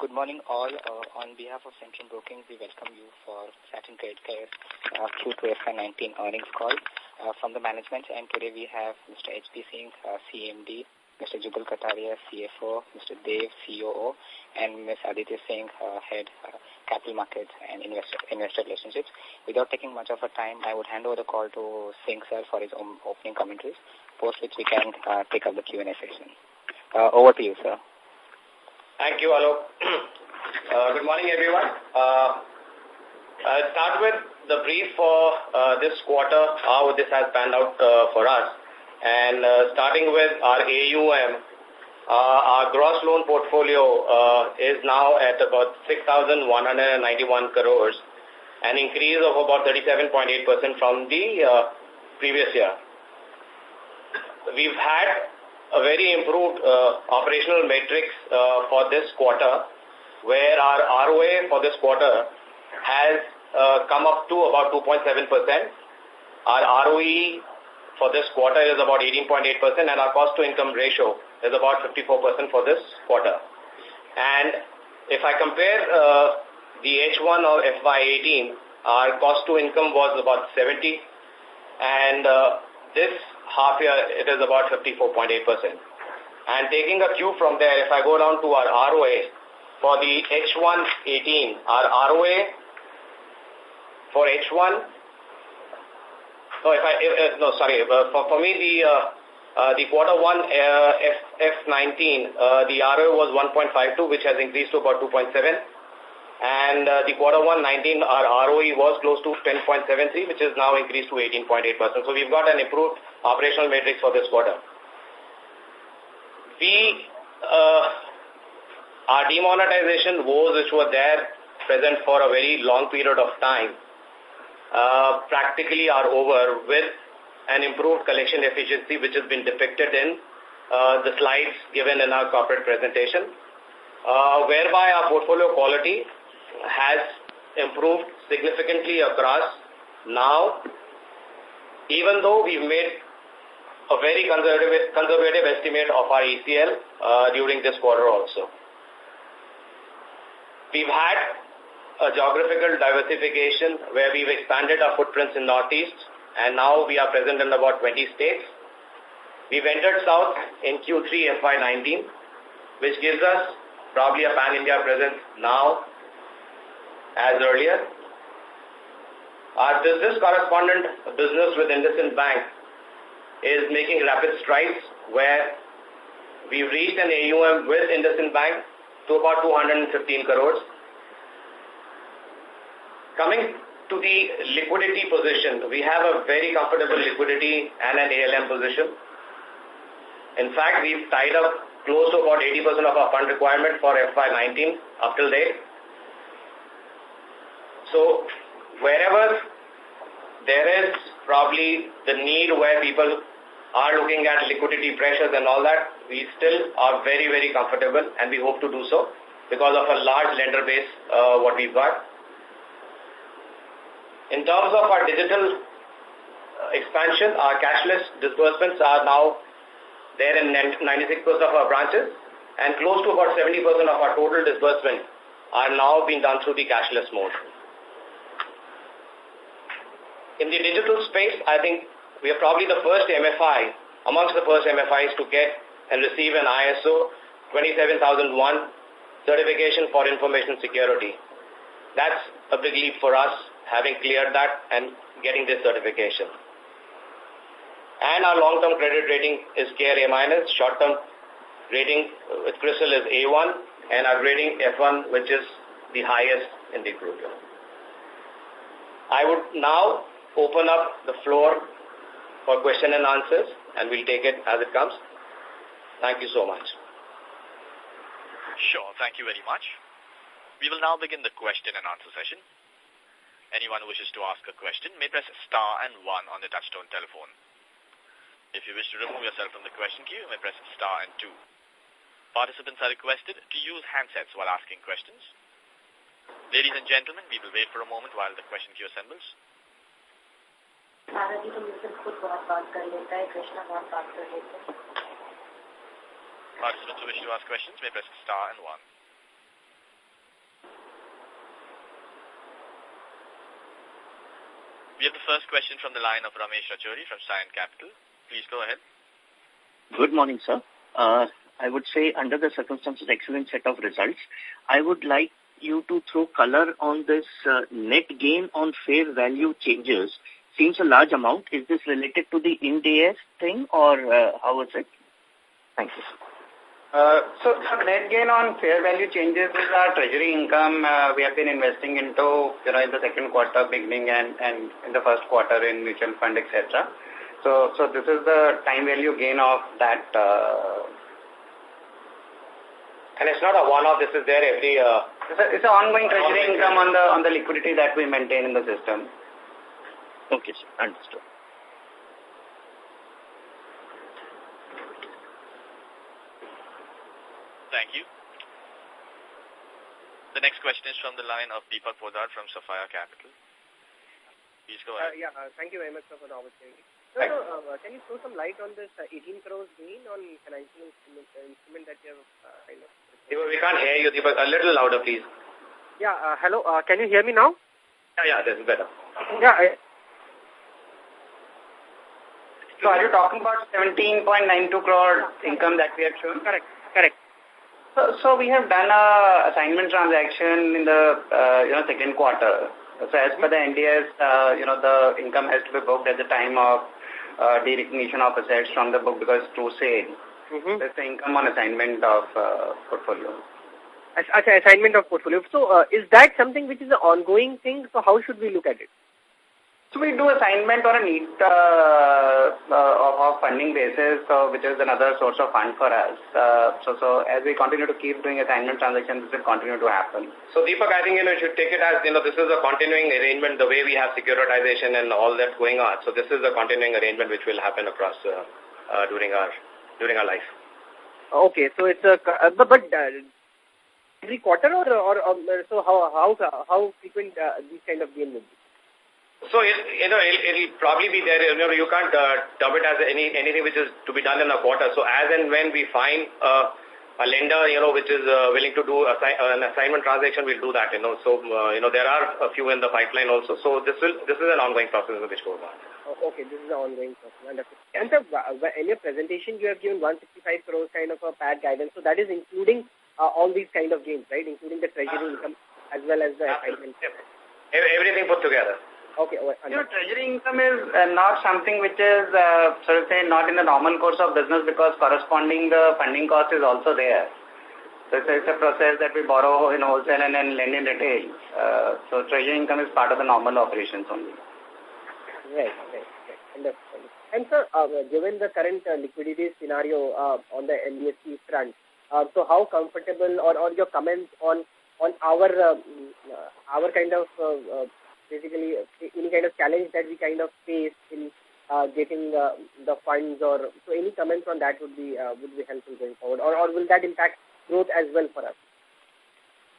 Good morning all. On behalf of Centrum Broking, we welcome you for Satin Creditcare Q2 FY19 earnings call from the management. And today we have Mr. H.P. Singh, CMD, Mr. Jugal Kataria, CFO, Mr. Dev, COO, and Ms. Aditya Singh, Head Capital Markets and Investor Relationships. Without taking much of a time, I would hand over the call to Singh sir for his opening commentaries, post which we can take up the Q&A session. Over to you, sir. Thank you, Alok. Good morning, everyone. I'll start with the brief for this quarter, how this has panned out for us. And starting with our AUM, our gross loan portfolio is now at about 6,191 crores, an increase of about 37.8% from the previous year. We've had a very improved operational matrix for this quarter, where our ROA for this quarter has come up to about 2.7%. Our ROE for this quarter is about 18.8%, and our cost-to-income ratio is about 54% for this quarter. And if I compare the H1 of FY18, our cost-to-income was about 70, and this half year it is about 54.8%. And taking a cue from there, if I go down to our ROA, for the H1 18, our ROA for H1, for me the quarter 1 F19, the ROA was 1.52, which has increased to about 2.7. And the quarter 1 19, our ROE was close to 10.73, which is now increased to 18.8%. So we've got an improved operational matrix for this quarter. Our demonetization woes, which were there present for a very long period of time, practically are over with an improved collection efficiency, which has been depicted in the slides given in our corporate presentation, whereby our portfolio quality has improved significantly across now, even though we've made a very conservative estimate of our ECL during this quarter also. We've had a geographical diversification where we've expanded our footprints in Northeast, and now we are present in about 20 states. We've entered South in Q3 FY19, which gives us probably a pan-India presence now as earlier. Our business correspondent business with IndusInd Bank is making rapid strides, where we've reached an AUM with IndusInd Bank to about 215 crores. Coming to the liquidity position, we have a very comfortable liquidity and an ALM position. In fact, we've tied up close to about 80% of our fund requirement for FY19 up till date. So wherever there is probably the need where people are looking at liquidity pressures and all that, we still are very, very comfortable, and we hope to do so because of a large lender base what we've got. In terms of our digital expansion, our cashless disbursements are now there in 96% of our branches, and close to about 70% of our total disbursements are now being done through the cashless mode. In the digital space, I think we are probably the first MFI, amongst the first MFIs to get and receive an ISO 27001 certification for information security. That's a big leap for us, having cleared that and getting this certification. And our long-term credit rating is CARE A-, short-term rating with CRISIL is A1, and our rating F1, which is the highest in the group. I would now open up the floor for question and answers, and we'll take it as it comes. Thank you so much. Sure, thank you very much. We will now begin the question and answer session. Anyone who wishes to ask a question may press star and 1 on the touchtone telephone. If you wish to remove yourself from the question queue, you may press star and 2. Participants are requested to use handsets while asking questions. Ladies and gentlemen, we will wait for a moment while the question queue assembles. Participants who wish to ask questions may press star and 1. We have the first question from the line of Ramesh Rachori from Satin Capital. Please go ahead. Good morning, sir. I would say under the circumstances, excellent set of results. I would like you to throw color on this net gain on fair value changes. Seems a large amount. Is this related to the Ind AS thing or how is it? Thank you. So net gain on fair value changes is our treasury income we have been investing into, in the second quarter beginning and in the first quarter in mutual fund, etc. So this is the time value gain of that. And it's not a one-off. This is there every. It's an ongoing treasury income on the liquidity that we maintain in the system. Okay, sir. Understood. Thank you. The next question is from the line of Deepak Podar from Sapphire Capital. Please go ahead. Thank you very much for the opportunity. So, can you throw some light on this 18 crores gain on financial instrument that you have kind of... We can't hear you, Deepak. A little louder, please. Yeah, hello. Can you hear me now? Yeah, this is better. Yeah. So are you talking about 17.92 crore income that we have shown? Correct. So we have done a assignment transaction in the second quarter. So as per the NDS, the income has to be booked at the time of derecognition of assets from the book because through sale. That's the income on assignment of portfolio. Assignment of portfolio. So is that something which is an ongoing thing? So how should we look at it? So we do assignment on a need of funding basis, which is another source of fund for us. So as we continue to keep doing assignment transactions, this will continue to happen. So Deepak, I think you should take it as this is a continuing arrangement. The way we have securitization and all that going on. So this is a continuing arrangement which will happen across during our life. Okay, so it's a but every quarter or so how frequent these kind of gains will be? So it'll probably be there. You can't dub it as anything which is to be done in a quarter. So as and when we find a lender which is willing to do an assignment transaction, we'll do that. So there are a few in the pipeline also. So this is an ongoing process which goes on. Okay, this is an ongoing process. Wonderful. And sir, in your presentation, you have given 165 crores kind of a PAT guidance. So that is including all these kind of gains, right? Including the treasury income as well as the assignment. Everything put together. Okay. Treasury income is not something which is, not in the normal course of business because corresponding the funding cost is also there. So it's a process that we borrow in wholesale and then lend in retail. So treasury income is part of the normal operations only. Right. Understood. And sir, given the current liquidity scenario on the NBFC front, so how comfortable or your comments on our kind of basically any kind of challenge that we kind of face in getting the funds or so any comments on that would be helpful going forward or will that impact growth as well for us?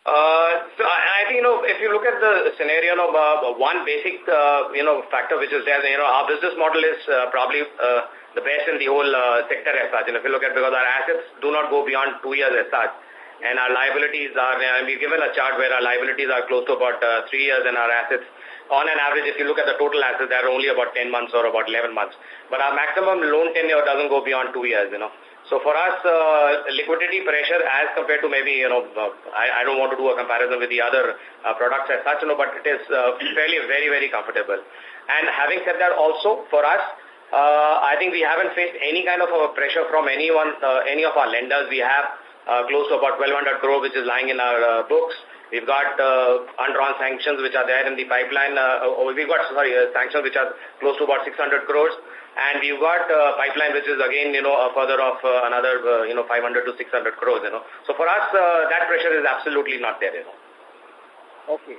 So I think if you look at the scenario of one basic factor which is there, our business model is probably the best in the whole sector as such. And if you look at because our assets do not go beyond 2 years as such. And our liabilities are, we've given a chart where our liabilities are close to about 3 years and our assets, on an average, if you look at the total assets, they're only about 10 months or about 11 months. But our maximum loan tenure doesn't go beyond 2 years, So for us, liquidity pressure as compared to maybe, I don't want to do a comparison with the other products as such, but it is fairly very, very comfortable. And having said that also, for us, I think we haven't faced any kind of pressure from any of our lenders. We have close to about 1,200 crore which is lying in our books. We've got undrawn sanctions which are there in the pipeline. We've got, sanctions which are close to about 600 crores. And we've got pipeline which is again, a further of another, 500 to 600 crores, So for us, that pressure is absolutely not there, Okay.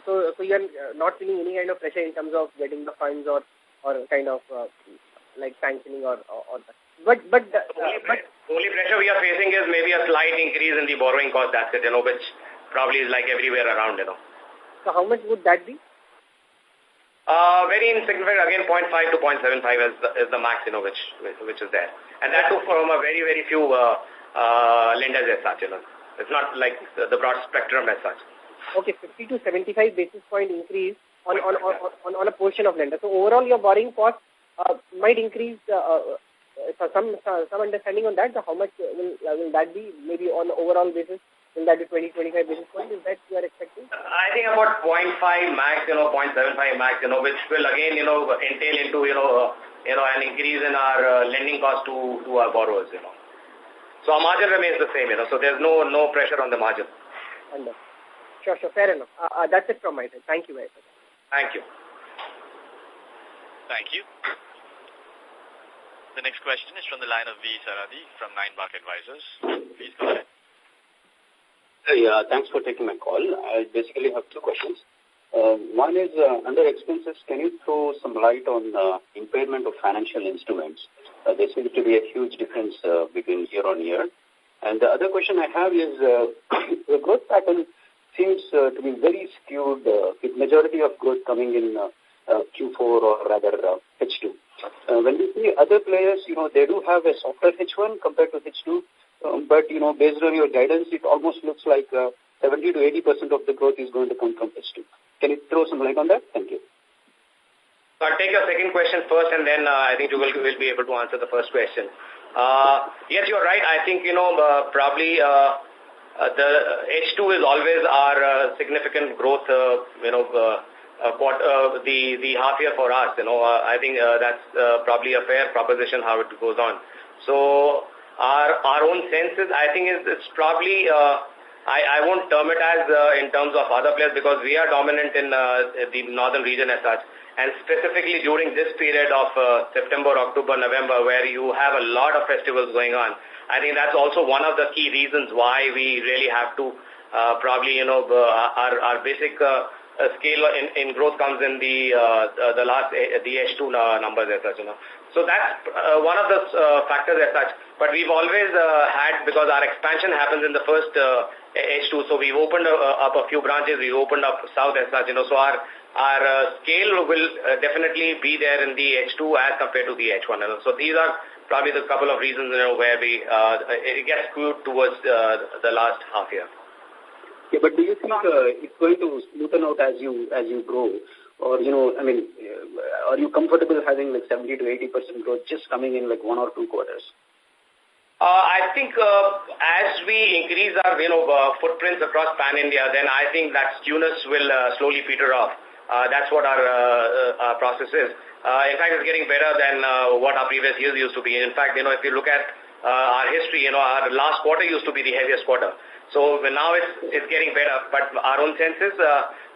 So you're not feeling any kind of pressure in terms of getting the funds or kind of like sanctioning or that. But only pressure we are facing is maybe a slight increase in the borrowing cost, that's it, which probably is like everywhere around, So how much would that be? Very insignificant, again, 0.5 to 0.75 is the max, which is there. And that too from a very, very few lenders as such, It's not like the broad spectrum as such. Okay, 50 to 75 basis point increase on a portion of lender. So overall, your borrowing cost might increase. Some understanding on that. So how much will that be? Maybe on the overall basis, will that be 20-25 basis points? Is that you are expecting? I think about 0.5 max, 0.75 max, which will again, entail into, an increase in our lending cost to our borrowers, So our margin remains the same, so there's no pressure on the margin. Sure, fair enough. That's it from my side. Thank you very much. Thank you. Thank you. The next question is from the line of V. Saradi from 9 Bark Advisors. Please go ahead. Yeah, thanks for taking my call. I basically have two questions. One is, under expenses, can you throw some light on impairment of financial instruments? There seems to be a huge difference between year on year. And the other question I have is, the growth pattern seems to be very skewed, with majority of growth coming in Q4 or rather H2. When we see other players, they do have a softer H1 compared to H2. But, based on your guidance, it almost looks like 70 to 80% of the growth is going to come from H2. Can you throw some light on that? Thank you. So I'll take your second question first, and then I think you will be able to answer the first question. Yes, you're right. I think, probably the H2 is always our significant growth, the half year for us. I think that's probably a fair proposition how it goes on. So our own senses, I think it's probably, I won't term it as in terms of other players because we are dominant in the northern region as such. And specifically during this period of September, October, November, where you have a lot of festivals going on, I think that's also one of the key reasons why we really have to probably, our basic scale in growth comes in the H2 numbers as such, So that's one of the factors as such. But we've always had, because our expansion happens in the first H2, so we've opened up a few branches, we've opened up south as such, so our scale will definitely be there in the H2 as compared to the H1. So these are probably the couple of reasons, where it gets skewed towards the last half year. Yeah, but do you think it's going to smoothen out as you grow? Or, are you comfortable having like 70 to 80% growth just coming in like 1 or 2 quarters? I think as we increase our footprints across pan-India, then I think that skewness will slowly peter off. That's what our process is. In fact, it's getting better than what our previous years used to be. In fact, if you look at our history, our last quarter used to be the heaviest quarter. So now it's getting better. But our own sense is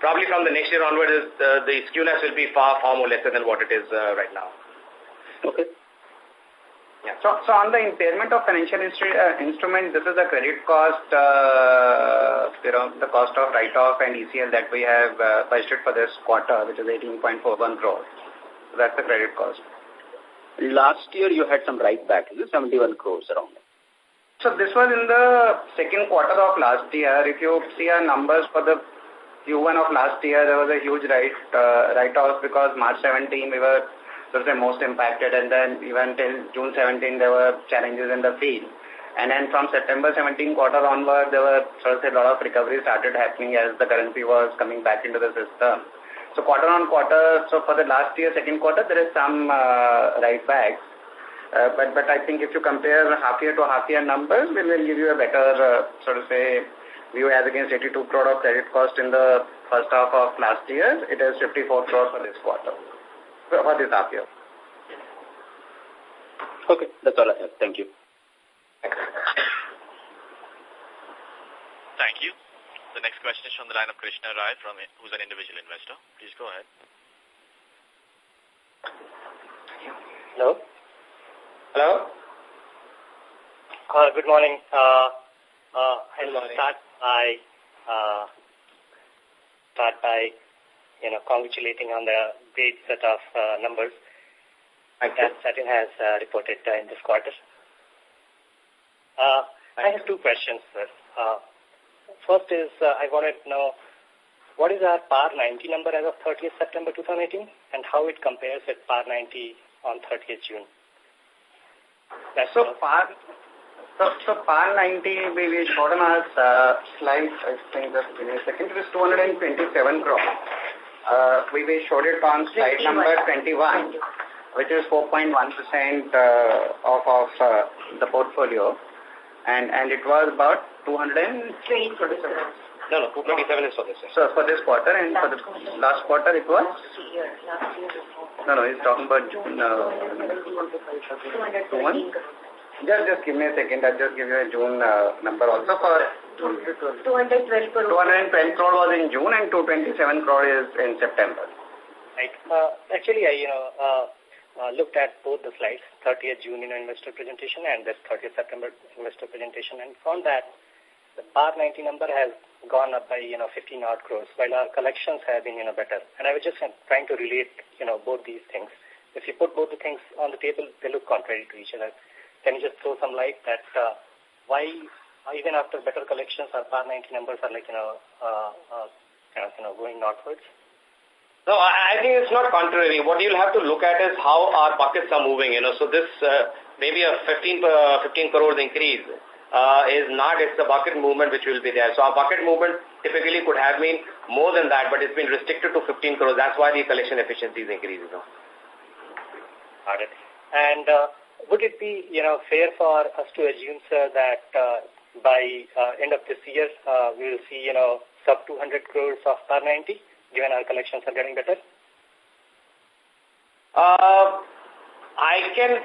probably from the next year onward, the skewness will be far more lesser than what it is right now. Okay. Yeah. So on the impairment of financial instrument, this is the credit cost, the cost of write-off and ECL that we have budgeted for this quarter, which is 18.41 crores. So that's the credit cost. Last year you had some write-back, 71 crores around. So this was in the second quarter of last year. If you see our numbers for the Q1 of last year, there was a huge write-off because March 17 we were most impacted, and then even till June 17 there were challenges in the field. And then from September 17 quarter onward, there were a lot of recovery started happening as the currency was coming back into the system. So quarter on quarter, so for the last year, second quarter, there is some write-backs. But I think if you compare half year to half year numbers, we will give you a better, view as against 82 crore of credit cost in the first half of last year. It is 54 crore for this quarter, for this half year. Okay, that's all I have. Thank you. Thank you. The next question is from the line of Krishna Rai, who's an individual investor. Please go ahead. Hello. Hello. Good morning. I'll start by congratulating on the great set of numbers that Satin has reported in this quarter. I have two questions, sir. First is, I wanted to know, what is our PAR 90 number as of 30th September 2018 and how it compares with PAR 90 on 30th June? So PAR 90, we showed on our slides, I think, just give me a second, it is 227 crore. we showed it on slide number 21, which is 4.1% of the portfolio. And it was about 227. No, 227 is for this year. So for this quarter, and for the last quarter it was? No, he's talking about June. Just give me a second. I'll just give you a June number also. For 212 crore was in June and 227 crore is in September. Right. Actually, I looked at both the slides, 30th June investor presentation and this 30th September investor presentation, and found that the PAR 90 number has gone up by 15 odd crores, while our collections have been better. And I was just trying to relate both these things. If you put both the things on the table, they look contrary to each other. Can you just throw some light that why even after better collections our PAR 90 numbers are like going northwards? No, I think it's not contrary. What you'll have to look at is how our buckets are moving. So this maybe a 15 crores increase is not. It's the bucket movement which will be there. So our bucket movement typically could have been more than that, but it's been restricted to 15 crores. That's why the collection efficiency is increasing. Got it. And would it be fair for us to assume, sir, that by end of this year we will see sub 200 crores of PAR 90, given our collections are getting better? I can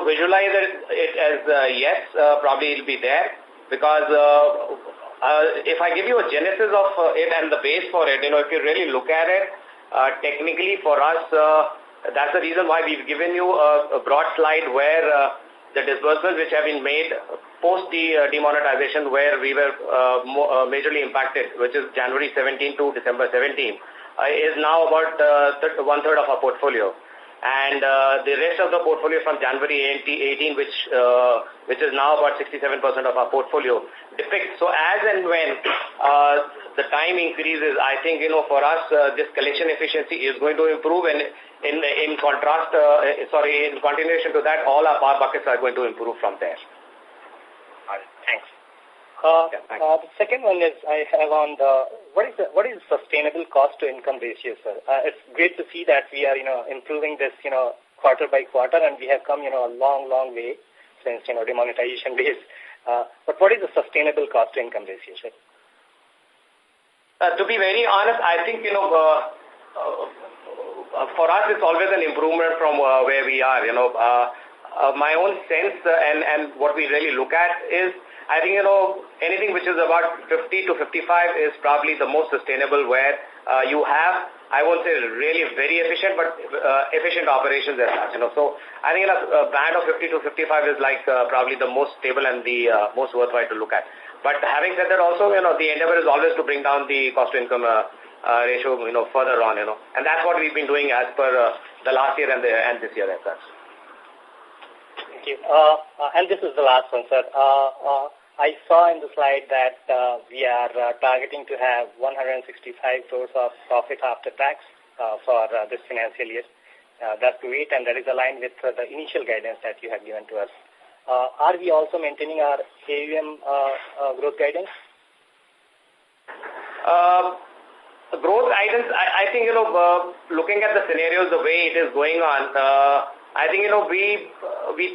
visualize it as yes, probably it'll be there, because if I give you a genesis of it and the base for it, if you really look at it, technically for us, that's the reason why we've given you a broad slide where the disbursements which have been made post the demonetization, where we were majorly impacted, which is January 17 to December 17, is now about one-third of our portfolio. And the rest of the portfolio from January 18, which is now about 67% of our portfolio, depicts. So as and when the time increases, I think, for us, this collection efficiency is going to improve. And in contrast, in continuation to that, all our PAR buckets are going to improve from there. All right, thanks. The second one is I have on what is sustainable cost to income ratio, sir? It's great to see that we are improving this quarter by quarter, and we have come a long way since demonetization days. But what is the sustainable cost to income ratio, sir? To be very honest, I think for us it's always an improvement from where we are. My own sense and what we really look at is, I think, anything which is about 50 to 55 is probably the most sustainable, where you have, I won't say really very efficient, but efficient operations as such. So I think a band of 50 to 55 is like probably the most stable and the most worthwhile to look at. But having said that also, the endeavor is always to bring down the cost to income ratio, further on, and that's what we've been doing as per the last year and this year as such. Thank you. And this is the last one, sir. I saw in the slide that we are targeting to have 165 crores of profit after tax for this financial year. That's great, and that is aligned with the initial guidance that you have given to us. Are we also maintaining our AUM growth guidance? Growth guidance, I think, looking at the scenarios, the way it is going on, I think, we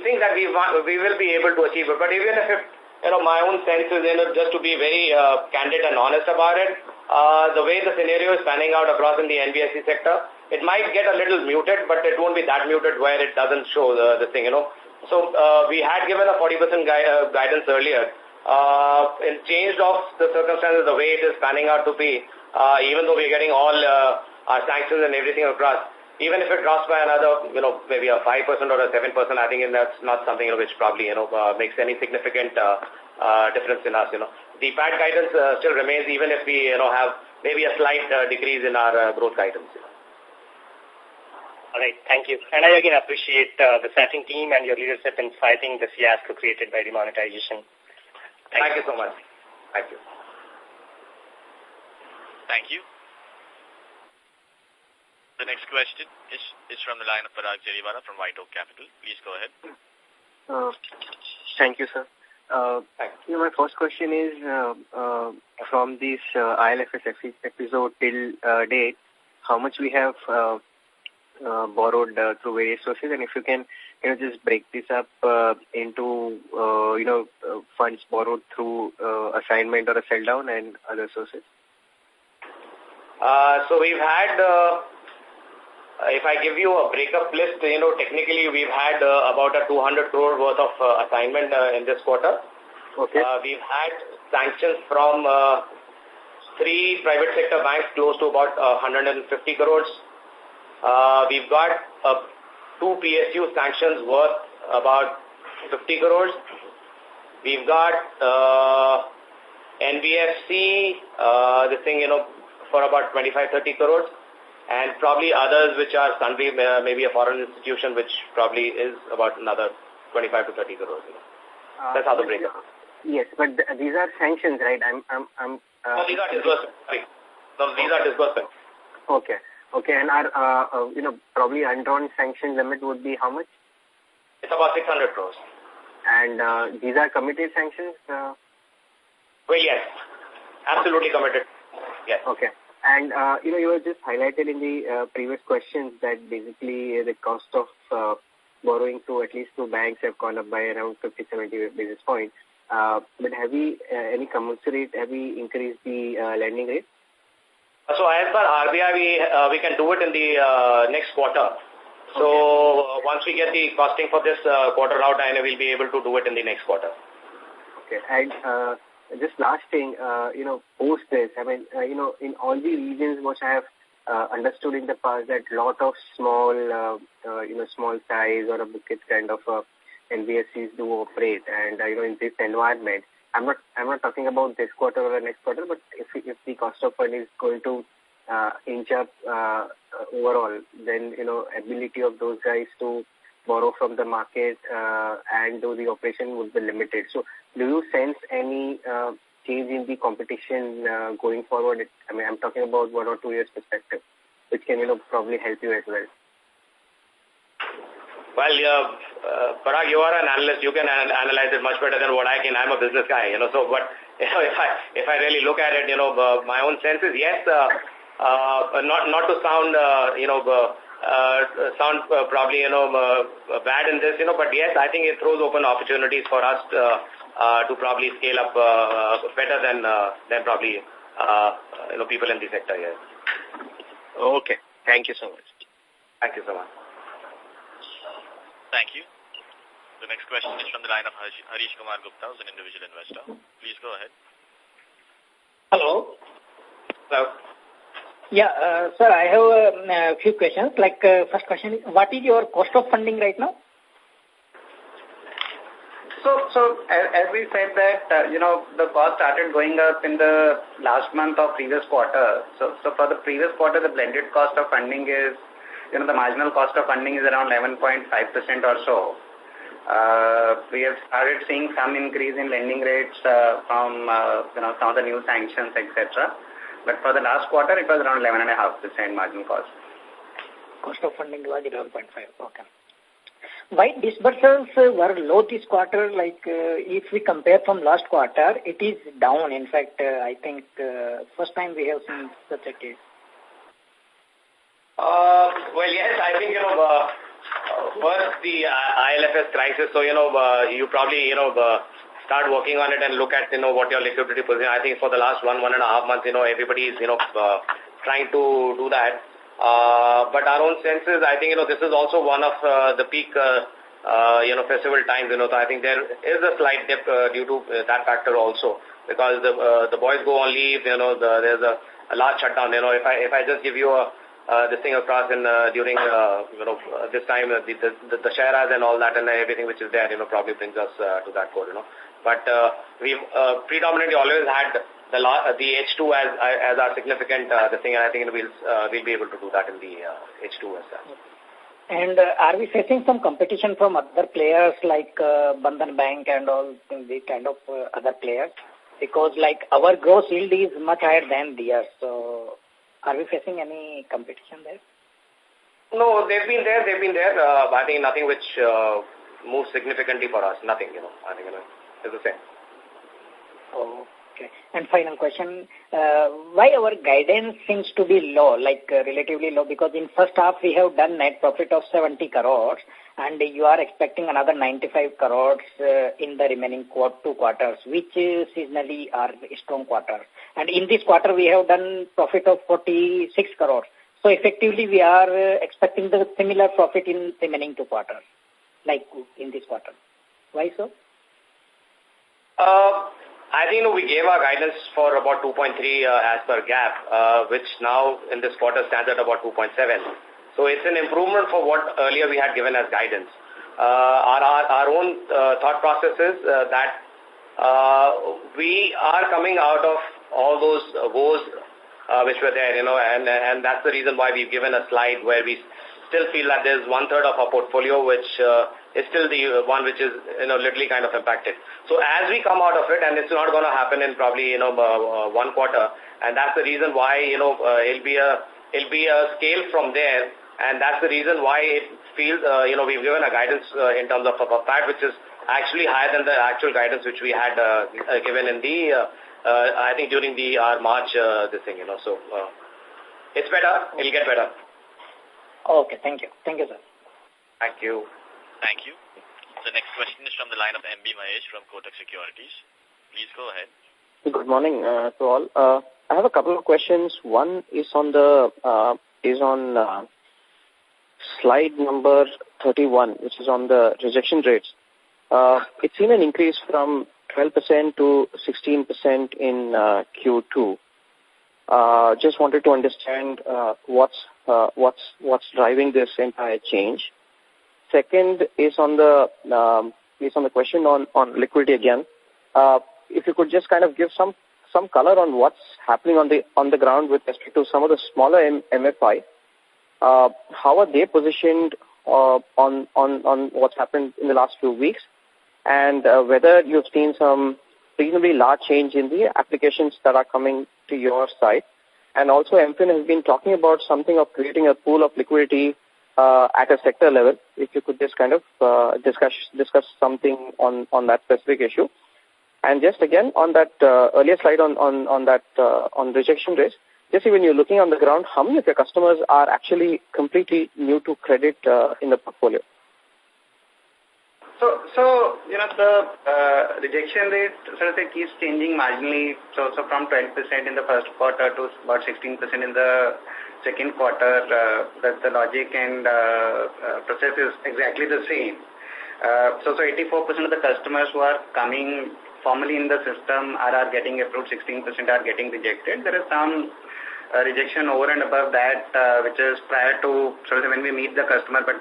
think that we will be able to achieve it. But even if my own sense is, just to be very candid and honest about it, the way the scenario is panning out across in the NBFC sector, it might get a little muted, but it won't be that muted where it doesn't show the thing, So we had given a 40% guidance earlier. In changed of the circumstances, the way it is panning out to be, even though we're getting all our sanctions and everything across, even if it drops by another, maybe a 5% or a 7%, I think that's not something which probably, makes any significant difference in us, The PAT guidance still remains, even if we, have maybe a slight decrease in our growth guidance. All right, thank you. And I again appreciate the Satin team and your leadership in fighting the fiasco created by demonetization. Thank you so much. Thank you. Thank you. The next question is from the line of Parag Jariwala from White Oak Capital. Please go ahead. Thank you, sir. My first question is from this ILFS episode till date, how much we have borrowed through various sources, and if you can, just break this up into, funds borrowed through assignment or a sell down and other sources. So we've had, if I give you a breakup list, technically we've had about a 200 crore worth of assignment in this quarter. Okay. We've had sanctions from 3 private sector banks close to about 150 crores. We've got 2 PSU sanctions worth about 50 crores. We've got NBFC, for about 25-30 crores. And probably others which are sundry, maybe a foreign institution, which probably is about another 25 to 30 crores. That's how the breakup. Yes, but these are sanctions, right? No, these are disbursements. Sorry. No, these are disbursements. Okay. Okay, and our, probably undrawn sanction limit would be how much? It's about 600 crores. And these are committed sanctions? Well, yes. Absolutely committed. Yes. Okay. And, you were just highlighted in the previous questions that basically the cost of borrowing through at least 2 banks have gone up by around 50-70 basis points. But have we, any commensurate, have we increased the lending rate? So as per RBI, we can do it in the next quarter. So once we get the costing for this quarter out, I know we'll be able to do it in the next quarter. Okay. And just last thing, post this, I mean, in all the regions which I have understood in the past that lot of small, small size or a bucket kind of NBFCs do operate, and in this environment, I'm not talking about this quarter or the next quarter, but if the cost of fund is going to inch up overall, then ability of those guys to borrow from the market and do the operation would be limited. So, do you sense any change in the competition going forward? I mean, I'm talking about 1 or 2 years perspective, which can probably help you as well. Well, Parag, you are an analyst. You can analyze it much better than what I can. I'm a business guy, So, but if I really look at it, my own sense is yes. Not to sound, probably bad in this, but yes, I think it throws open opportunities for us to probably scale up better than probably people in the sector here. Okay. Thank you so much. Thank you so much. Thank you. The next question is from the line of Harish Kumar Gupta, who's an individual investor. Please go ahead. Hello. Hello. Yeah, sir, I have a few questions. First question is, what is your cost of funding right now? So as we said that, the cost started going up in the last month of previous quarter. So for the previous quarter, the blended cost of funding is, the marginal cost of funding is around 11.5% or so. We have started seeing some increase in lending rates from, some of the new sanctions, etc. But for the last quarter, it was around 11.5% marginal cost. Cost of funding was 11.5%. Okay. Why disbursements were low this quarter? If we compare from last quarter, it is down. In fact, I think first time we have seen such a case. Well, yes, I think, first the ILFS crisis, so, you probably, start working on it and look at, what your liquidity position. I think for the last 1.5 months, everybody is, trying to do that. But our own sense is, I think, this is also one of the peak, festival times, so I think there is a slight dip due to that factor also, because the boys go on leave, there's a large shutdown. If I just give you this thing across in during this time, the shares and all that and everything which is there, probably brings us to that code, But we've predominantly always had the H2 as our significant thing, and I think we'll be able to do that in the H2 as well. And are we facing some competition from other players like Bandhan Bank and all the kind of other players? Because our gross yield is much higher than theirs, so are we facing any competition there? No, they've been there. I think nothing which moves significantly for us. Nothing, I think, it's the same. Okay. And final question, why our guidance seems to be low, like relatively low, because in first half we have done net profit of 70 crores and you are expecting another 95 crores in the remaining 2 quarters, which seasonally are strong quarters. And in this quarter we have done profit of 46 crores. So effectively we are expecting the similar profit in remaining 2 quarters, like in this quarter. Why so? I think we gave our guidance for about 2.3 as per GAAP, which now in this quarter stands at about 2.7. So it's an improvement for what earlier we had given as guidance. Our own thought process is that we are coming out of all those woes which were there, and that's the reason why we've given a slide where we still feel that there's 1/3 of our portfolio which is still the one which is, literally kind of impacted. So as we come out of it, and it's not going to happen in probably, 1 quarter, and that's the reason why, it'll be a scale from there, and that's the reason why it feels, we've given a guidance in terms of a PAT, which is actually higher than the actual guidance which we had given in the, I think during our March, this thing, so it's better, it'll get better. Okay, thank you. Thank you, sir. Thank you. Thank you. The next question is from the line of MB Mahesh from Kotak Securities. Please go ahead. Good morning to all. I have a couple of questions. One is on the slide number 31, which is on the rejection rates. It's seen an increase from 12% to 16% in Q2. Just wanted to understand what's driving this entire change. Second is on the question on liquidity again. If you could just kind of give some color on what's happening on the ground with respect to some of the smaller MFI. How are they positioned on what's happened in the last few weeks, and whether you've seen some reasonably large change in the applications that are coming to your side. And also MFIN has been talking about something of creating a pool of liquidity at a sector level. If you could just kind of discuss something on that specific issue. And just again on that earlier slide on rejection rates, just when you're looking on the ground, how many of your customers are actually completely new to credit in the portfolio? So the rejection rate sort of keeps changing marginally. So from 12% in the first quarter to about 16% in the second quarter, the logic and process is exactly the same. So 84% of the customers who are coming formally in the system are getting approved, 16% are getting rejected. There is some rejection over and above that, which is prior to sort of when we meet the customer, but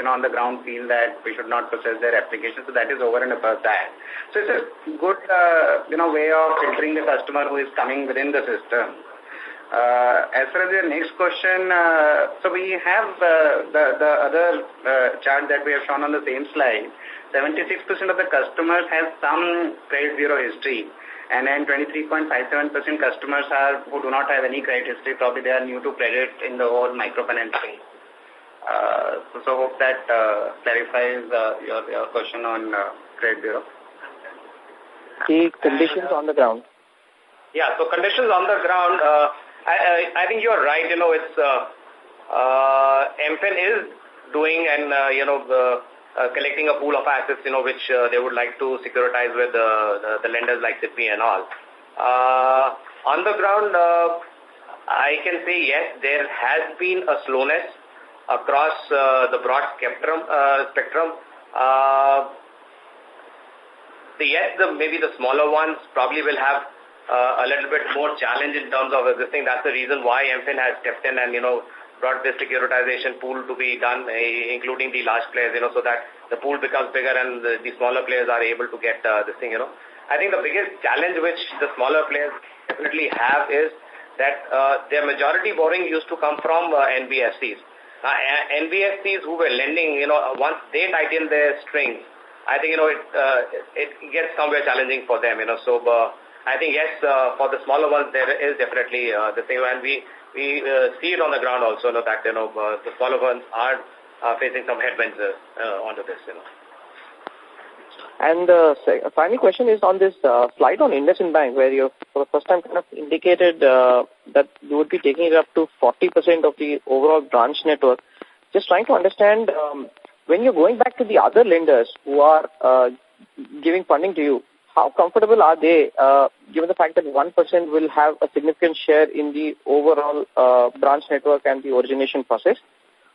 on the ground feel that we should not process their application. So that is over and above that. So it's a good way of filtering the customer who is coming within the system. As far as your next question, so we have the other chart that we have shown on the same slide. 76% of the customers have some credit bureau history. And then 23.57% customers who do not have any credit history. Probably they are new to credit in the whole microfinance space. So hope that clarifies your question on credit bureau. The conditions on the ground. Yeah, so conditions on the ground, I think you're right. It's MFIN is doing and, collecting a pool of assets, which they would like to securitize with the lenders like SIPI and all. On the ground, I can say yes, there has been a slowness across the broad spectrum. Maybe the smaller ones probably will have a little bit more challenge in terms of existing. That's the reason why MFIN has stepped in and, brought this securitization pool to be done, including the large players, so that the pool becomes bigger and the smaller players are able to get this thing, I think the biggest challenge which the smaller players definitely have is that their majority borrowing used to come from NBFCs. NBFCs who were lending, once they tighten their strings, I think, it gets somewhere challenging for them, so I think, yes, for the smaller ones, there is definitely the same, and we see it on the ground also, that, the smaller ones are facing some headwinds onto this, And the final question is on this slide on IndusInd Bank, where you for the first time kind of indicated that you would be taking it up to 40% of the overall branch network. Just trying to understand, when you're going back to the other lenders who are giving funding to you, how comfortable are they, given the fact that 1% will have a significant share in the overall branch network and the origination process?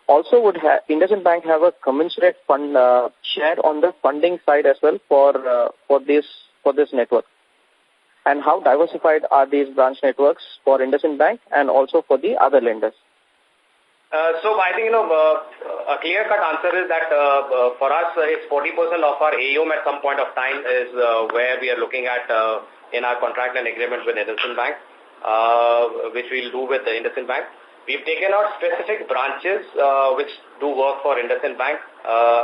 Also, would IndusInd Bank have a commensurate fund share on the funding side as well for this network? And how diversified are these branch networks for IndusInd Bank and also for the other lenders? So I think, a clear-cut answer is that for us, it's 40% of our AUM at some point of time is where we are looking at in our contract and agreement with IndusInd Bank, which we'll do with the IndusInd Bank. We've taken out specific branches which do work for IndusInd Bank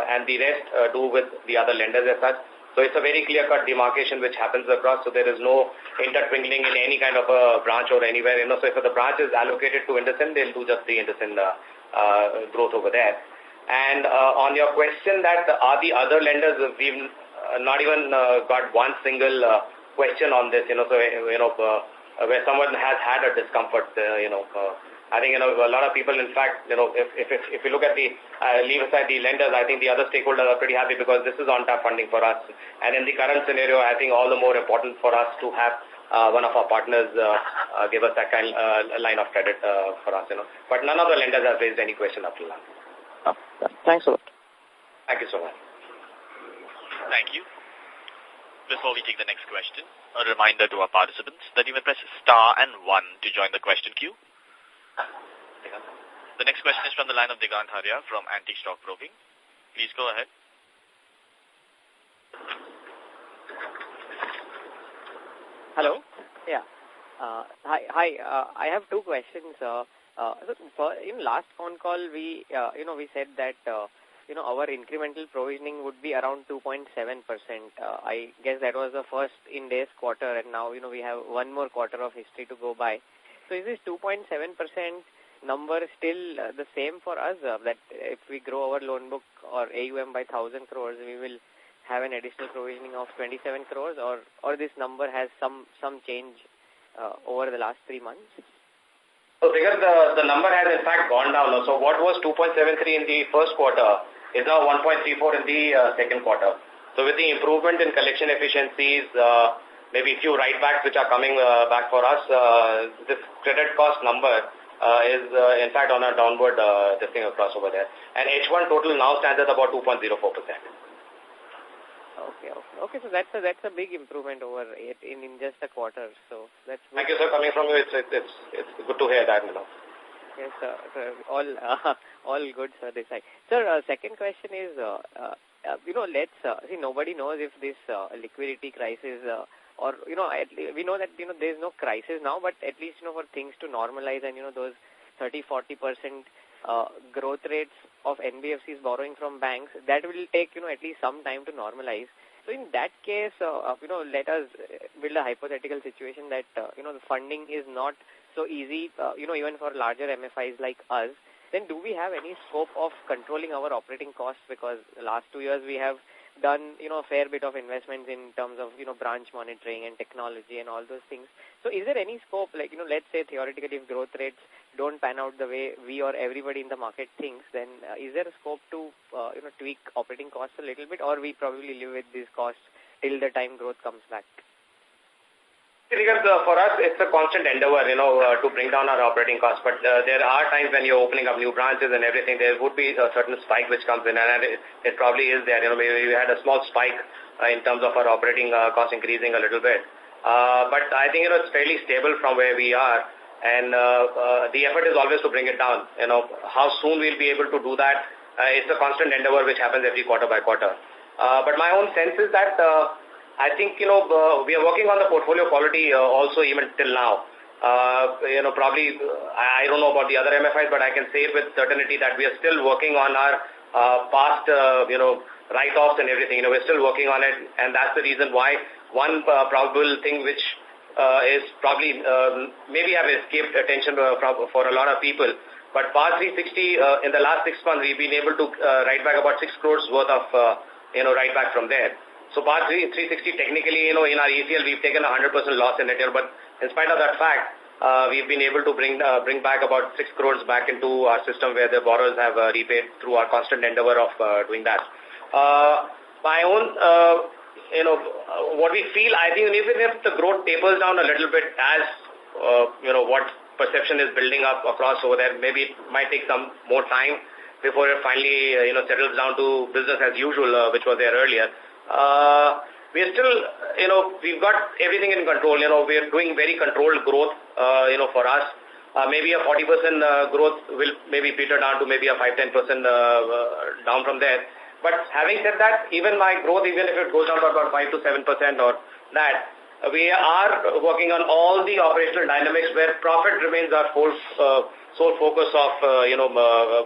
and the rest do with the other lenders as such. So it's a very clear-cut demarcation which happens across, so there is no intertwingling in any kind of a branch or anywhere. So if the branch is allocated to IndusInd, they'll do just the IndusInd growth over there. And on your question that are the other lenders, we've not even got one single question on this, so, where someone has had a discomfort, I think, a lot of people, in fact, if you look at leave aside the lenders, I think the other stakeholders are pretty happy because this is on-tap funding for us. And in the current scenario, I think all the more important for us to have one of our partners give us that kind line of credit for us, But none of the lenders have raised any question up to now. Thanks a lot. Thank you so much. Thank you. Before we take the next question, a reminder to our participants that you may press star and 1 to join the question queue. The next question is from the line of Digant Haria from Antique Stock Broking. Please go ahead. Hello. Yeah. Hi. I have two questions. In last phone call, we said that our incremental provisioning would be around 2.7%. I guess that was the first in this quarter, and now we have one more quarter of history to go by. So is this 2.7% number still the same for us, that if we grow our loan book or AUM by 1,000 crores, we will have an additional provisioning of 27 crores, or this number has some change over the last 3 months? So because the number has in fact gone down. So what was 2.73 in the first quarter is now 1.34 in the second quarter. So with the improvement in collection efficiencies, maybe a few write-backs which are coming back for us, this credit cost number is in fact on a downward thing across over there. And H1 total now stands at about 2.04%. Okay, so that's a big improvement over it in just a quarter. So that's good. Thank you, sir. Coming from you, it's good to hear that, Yes, sir. All good, sir. This side. Sir, second question is, let's see. Nobody knows if this liquidity crisis, or we know that there is no crisis now, but at least for things to normalize and those 30-40% growth rates of NBFCs borrowing from banks, that will take at least some time to normalize. So in that case, let us build a hypothetical situation that the funding is not so easy, even for larger MFIs like us. Then do we have any scope of controlling our operating costs? Because the last 2 years we have done a fair bit of investments in terms of branch monitoring and technology and all those things. So is there any scope, like let's say theoretically if growth rates don't pan out the way we or everybody in the market thinks, then is there a scope to tweak operating costs a little bit, or we probably live with these costs till the time growth comes back? Because for us, it's a constant endeavor, to bring down our operating costs. But there are times when you're opening up new branches and everything, there would be a certain spike which comes in, and it probably is there. Maybe we had a small spike in terms of our operating costs increasing a little bit. But I think it's fairly stable from where we are, and the effort is always to bring it down. How soon we'll be able to do that? It's a constant endeavor which happens every quarter by quarter. But my own sense is that I think, we are working on the portfolio quality also even till now. Probably, I don't know about the other MFIs, but I can say with certainty that we are still working on our past, write-offs and everything. We're still working on it, and that's the reason why one probable thing which is probably maybe have escaped attention for a lot of people. But PAR 360, in the last 6 months, we've been able to write back about 6 crores worth of, write back from there. So PAR 360 technically, in our ECL, we've taken 100% loss in it here, but in spite of that fact, we've been able to bring back about 6 crores back into our system where the borrowers have repaid through our constant endeavor of doing that. My own, what we feel, I think even if the growth tapers down a little bit as, what perception is building up across over there, maybe it might take some more time before it finally, settles down to business as usual, which was there earlier. We're still, we've got everything in control. We're doing very controlled growth, for us. Maybe a 40% growth will maybe peter down to maybe a 5-10% down from there. But having said that, even my growth, even if it goes down to about 5 to 7% or that, we are working on all the operational dynamics where profit remains our sole focus of,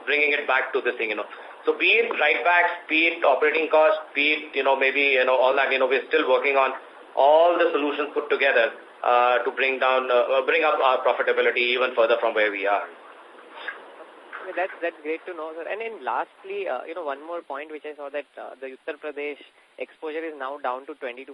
bringing it back to this thing, So be it write-backs, be it operating costs, be it, maybe, all that, we're still working on all the solutions put together to bring up our profitability even further from where we are. That's great to know, sir. And then lastly, one more point which I saw that the Uttar Pradesh exposure is now down to 22%.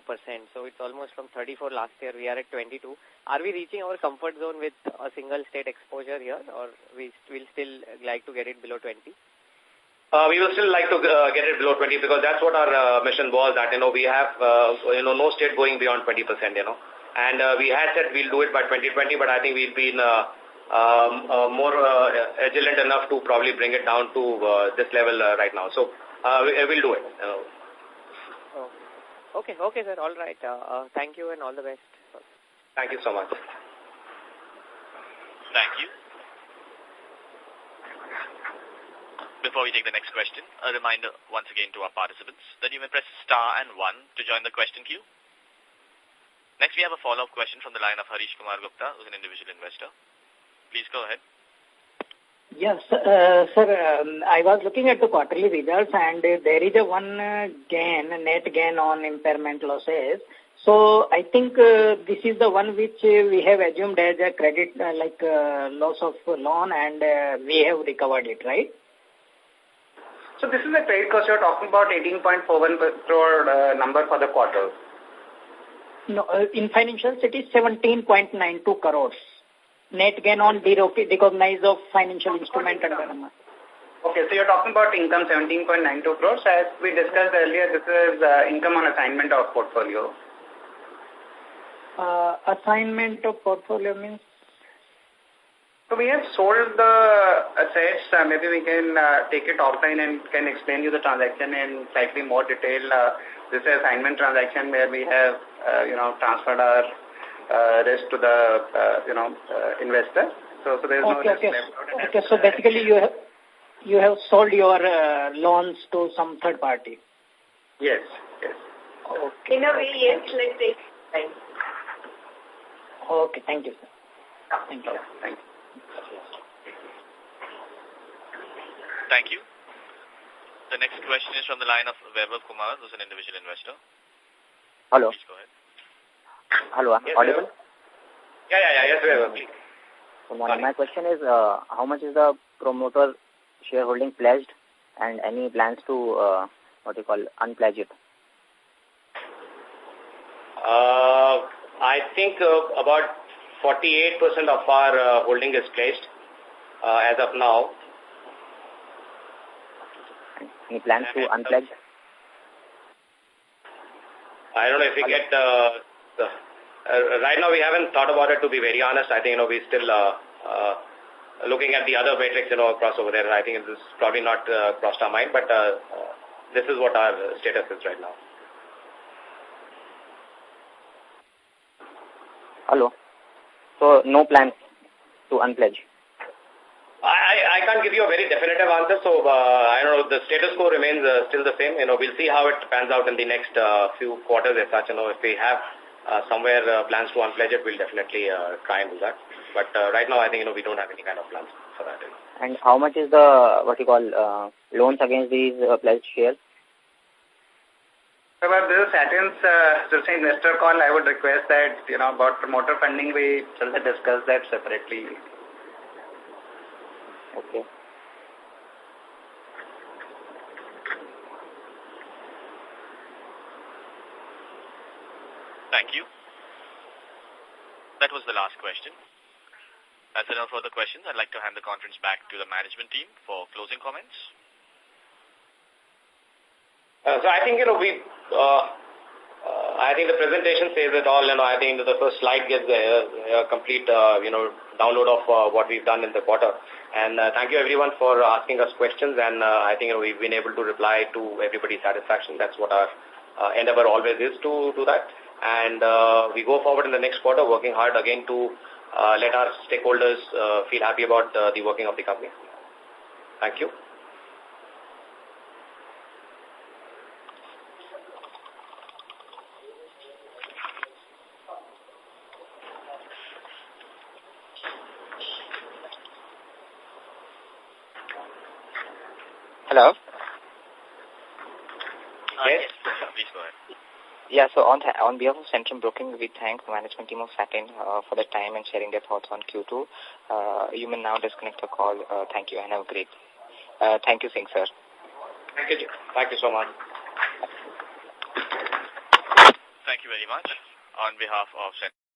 So it's almost from 34 last year. We are at 22. Are we reaching our comfort zone with a single state exposure here, or we will still like to get it below 20? We will still like to get it below 20 because that's what our mission was, that, we have, no state going beyond 20%, And we had said we'll do it by 2020, but I think we've been more agilent enough to probably bring it down to this level right now. So we'll do it. Okay, sir. All right. Thank you and all the best. Thank you so much. Thank you. Before we take the next question, a reminder once again to our participants that you may press star and 1 to join the question queue. Next, we have a follow-up question from the line of Harish Kumar Gupta, who's an individual investor. Please go ahead. Yes, sir, I was looking at the quarterly results and there is a net gain on impairment losses. So I think this is the one which we have assumed as a credit, loss of loan, and we have recovered it, right? So this is the credit cost you're talking about, 18.41 crore number for the quarter. No, in financials it is 17.92 crores. Net gain on recognized of financial instrument and government. Okay, so you're talking about income 17.92 crores. As we discussed earlier, this is income on assignment of portfolio. Assignment of portfolio means? So we have sold the assets. Maybe we can take it offline and can explain you the transaction in slightly more detail. This is an assignment transaction where we have, transferred our risk to the, investor. So there's no risk left out. Okay, so basically you have sold your loans to some third party. Yes. Okay. In a way, yes, let's take time. Okay, thank you, sir. Thank you. Thank you. The next question is from the line of Vaibhav Kumar, who's an individual investor. Hello. Please go ahead. Hello, yes, audible? Yes, Vaibhav, please. Good morning. My question is, how much is the promoter shareholding pledged, and any plans to, unpledge it? I think about 48% of our holding is pledged as of now. Any plans to unpledge? I don't know if we get... right now, we haven't thought about it, to be very honest. I think, we're still looking at the other matrix, across over there. I think it's probably not crossed our mind, but this is what our status is right now. Hello. So, no plans to unpledge? I can't give you a very definitive answer. So, I don't know, the status quo remains still the same. We'll see how it pans out in the next few quarters as such. If we have somewhere plans to unpledge it, we'll definitely try and do that. But right now, I think, we don't have any kind of plans for that. And how much is the, loans against these pledged shares? So, about this Satin's investor call, I would request that, about promoter funding, we shall discuss that separately. Okay. Thank you. That was the last question. As there are no further questions, I'd like to hand the conference back to the management team for closing comments. So I think, I think the presentation says it all. I think the first slide gives a complete, download of what we've done in the quarter. And thank you everyone for asking us questions. And I think we've been able to reply to everybody's satisfaction. That's what our endeavor always is to do that. And we go forward in the next quarter working hard again to let our stakeholders feel happy about the working of the company. Thank you. Hello? Yes? Please go ahead. Yeah, so on behalf of Centrum Broking, we thank the management team of Satin for the time and sharing their thoughts on Q2. You may now disconnect the call. Thank you and have a great day. Thank you, Singh, sir. Thank you. Thank you so much. Thank you very much. On behalf of Centrum